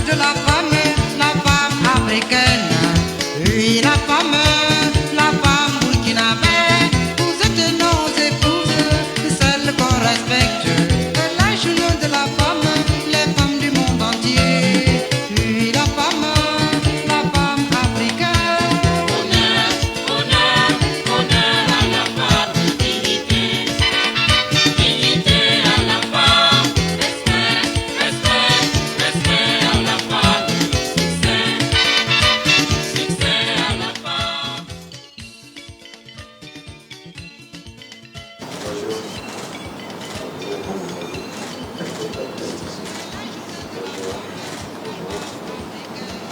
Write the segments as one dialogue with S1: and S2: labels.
S1: de la femme africaine. Oui, la femme burkinabé. Vous êtes nos épouses, celles qu'on respecte. Lâche le de la femme, les femmes du monde entier. Oui, la femme africaine.
S2: Honneur à la femme, dignité, dignité à la femme, respect à la femme, succès à la femme.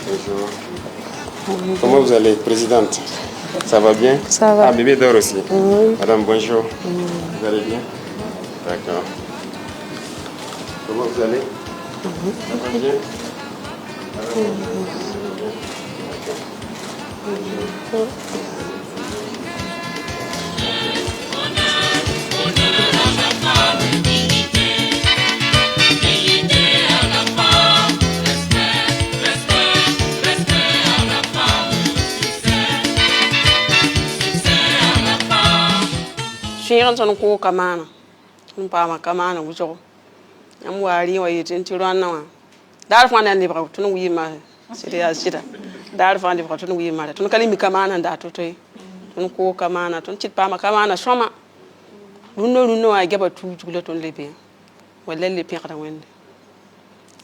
S3: Bonjour. Comment vous allez, présidente? Ça va bien?
S4: Ça va.
S3: Ah, bébé dort aussi.
S4: Oui.
S3: Madame, bonjour. Vous allez bien? D'accord. Comment vous allez? Ça va bien?
S2: Dignité à la femme, respect à la femme, succès à la femme.
S4: Shiran son ko kamana. Sun pa kamana wujo. Am wari wa yitin tiran na. Dar fa nan libra tun wi ma sida sida. Dar fa libra tun wi ma tun kalimi kamana da to toy. Tun ko kamana tun chit pa kamana soma. Lunno a gaba tu jugla ton lebe. Wala le pekra wende.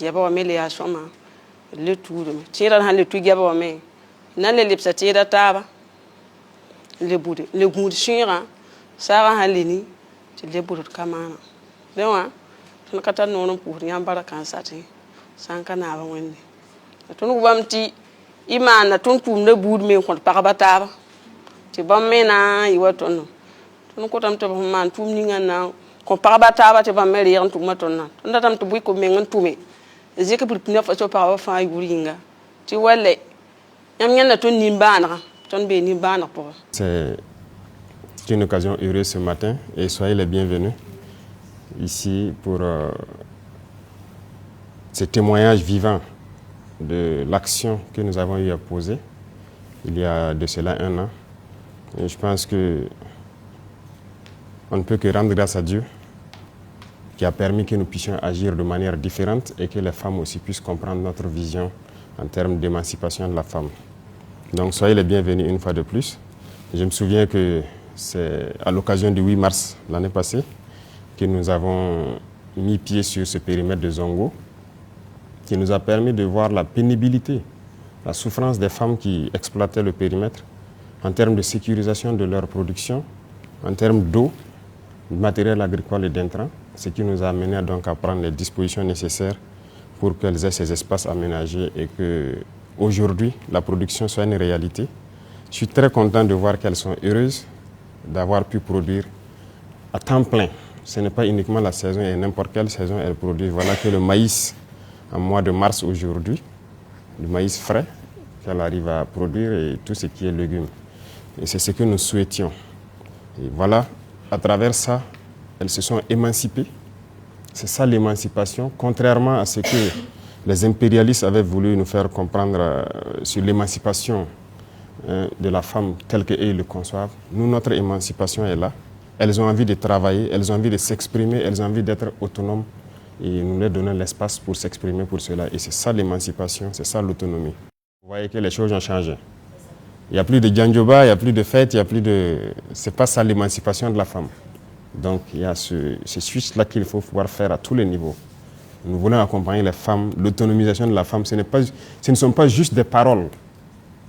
S4: Yaba wa mele ya soma. Le tu de me. Tiran han le tu gaba wa me. Nan le lipsa tira taba. Le bude le gud shira. Sara halini ti le bude kamana. Dewa tun kata nonon pour nyambara kan sati. Sanka na ba wende. Tun wamti imana tun kum le bude me kon pa taba. Ti bam me na iwaton. Tun ko tam to man tum ni ngana ko paraba taba te ba mere yan tuma tonna tun tam to buy ko me ngan tume zeke pour pina fa so paraba fa yuringa ti walle yam nyana ton nimbana ton be nimbana pour.
S3: C'est une occasion heureuse ce matin et soyez les bienvenus ici pour ce témoignage vivant de l'action que nous avons eu à poser il y a de cela 1 an. Et je pense que on ne peut que rendre grâce à Dieu qui a permis que nous puissions agir de manière différente et que les femmes aussi puissent comprendre notre vision en termes d'émancipation de la femme. Donc soyez les bienvenus une fois de plus. Je me souviens que c'est à l'occasion du 8 mars l'année passée que nous avons mis pied sur ce périmètre de Zongo qui nous a permis de voir la pénibilité, la souffrance des femmes qui exploitaient le périmètre en termes de sécurisation de leur production, en termes d'eau, de matériel agricole et d'intrants, ce qui nous a amené donc à prendre les dispositions nécessaires pour qu'elles aient ces espaces aménagés et que aujourd'hui la production soit une réalité. Je suis très content de voir qu'elles sont heureuses d'avoir pu produire à temps plein. Ce n'est pas uniquement la saison, et n'importe quelle saison elles produisent. Voilà que le maïs, en mois de mars aujourd'hui, du maïs frais qu'elle arrive à produire et tout ce qui est légumes. Et c'est ce que nous souhaitions. Et voilà, à travers ça, elles se sont émancipées. C'est ça l'émancipation, contrairement à ce que les impérialistes avaient voulu nous faire comprendre sur l'émancipation de la femme telle qu'eux le conçoivent. Nous, notre émancipation est là. Elles ont envie de travailler, elles ont envie de s'exprimer, elles ont envie d'être autonomes et nous leur donnons l'espace pour s'exprimer pour cela. Et c'est ça l'émancipation, c'est ça l'autonomie. Vous voyez que les choses ont changé. Il n'y a plus de djandjoba, il n'y a plus de fête, il n'y a plus de... C'est pas ça l'émancipation de la femme. Donc il y a ce switch-là qu'il faut pouvoir faire à tous les niveaux. Nous voulons accompagner les femmes, l'autonomisation de la femme, ce ne sont pas juste des paroles.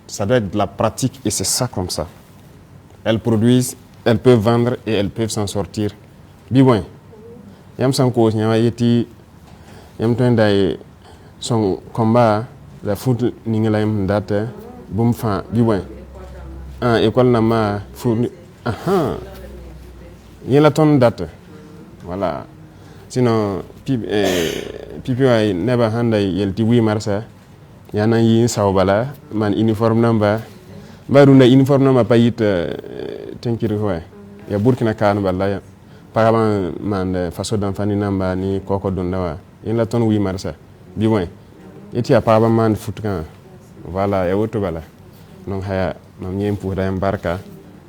S3: Ça doit être de la pratique et c'est ça comme ça. Elles produisent, elles peuvent vendre et elles peuvent s'en sortir. Biwen, yam san cause nyama yeti yam tendai son combat la foot ningela yam date bum fa biwen. École na ma fourni yela ton date. Voilà. Sinon pipi ay neba handa yelti 8 mars yana yi sawbala man uniforme namba baruna uniforme namba payit tenkiri hoy ya burkina kan balla man façon d'enfant ni namba ni koko dondawa yin la ton 8 mars bi moy eti apaba man futkan voilà et auto bala donc haya mam ñem pour dayam barka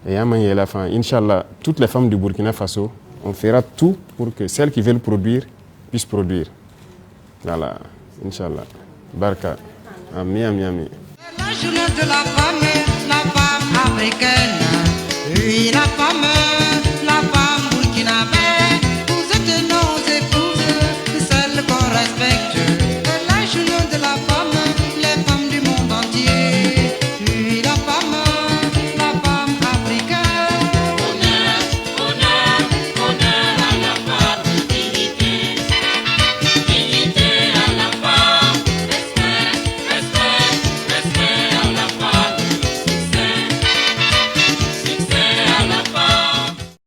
S3: et yama yela fa inchallah toutes les femmes du Burkina Faso on fera tout pour que celles qui veulent produire puissent produire voilà inchallah barka ami
S1: La journée de la femme africaine. Oui, la femme burkinabé.